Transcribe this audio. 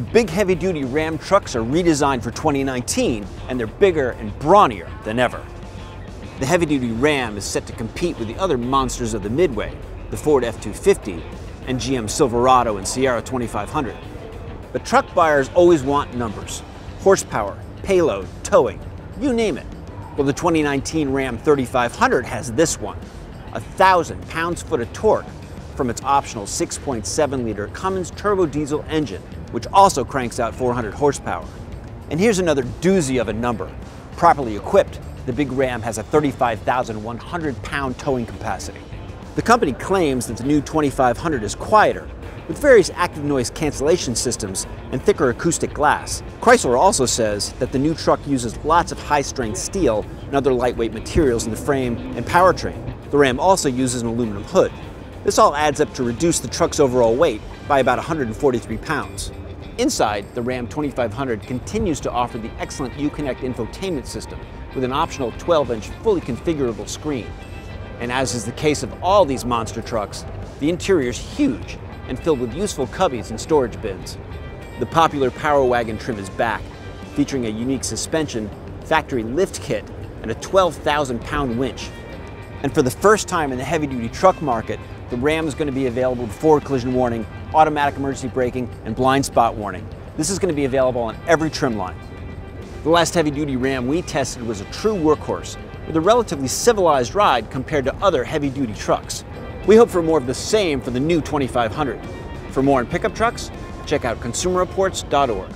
The big heavy-duty Ram trucks are redesigned for 2019, and they're bigger and brawnier than ever. The heavy-duty Ram is set to compete with the other monsters of the Midway, the Ford F-250 and GM Silverado and Sierra 2500. But truck buyers always want numbers: horsepower, payload, towing, you name it. Well, the 2019 Ram 3500 has this one: 1,000 pounds-foot of torque from its optional 6.7-liter Cummins turbo diesel engine, which also cranks out 400 horsepower. And here's another doozy of a number. Properly equipped, the big Ram has a 35,100-pound towing capacity. The company claims that the new 2500 is quieter, with various active noise cancellation systems and thicker acoustic glass. Chrysler also says that the new truck uses lots of high-strength steel and other lightweight materials in the frame and powertrain. The Ram also uses an aluminum hood. This all adds up to reduce the truck's overall weight by about 143 pounds. Inside, the Ram 2500 continues to offer the excellent Uconnect infotainment system with an optional 12-inch fully configurable screen. And as is the case of all these monster trucks, the interior is huge and filled with useful cubbies and storage bins. The popular Power Wagon trim is back, featuring a unique suspension, factory lift kit, and a 12,000-pound winch. And for the first time in the heavy-duty truck market, the Ram is going to be available with forward collision warning, automatic emergency braking, and blind spot warning. This is going to be available on every trim line. The last heavy-duty Ram we tested was a true workhorse, with a relatively civilized ride compared to other heavy-duty trucks. We hope for more of the same for the new 2500. For more on pickup trucks, check out consumerreports.org.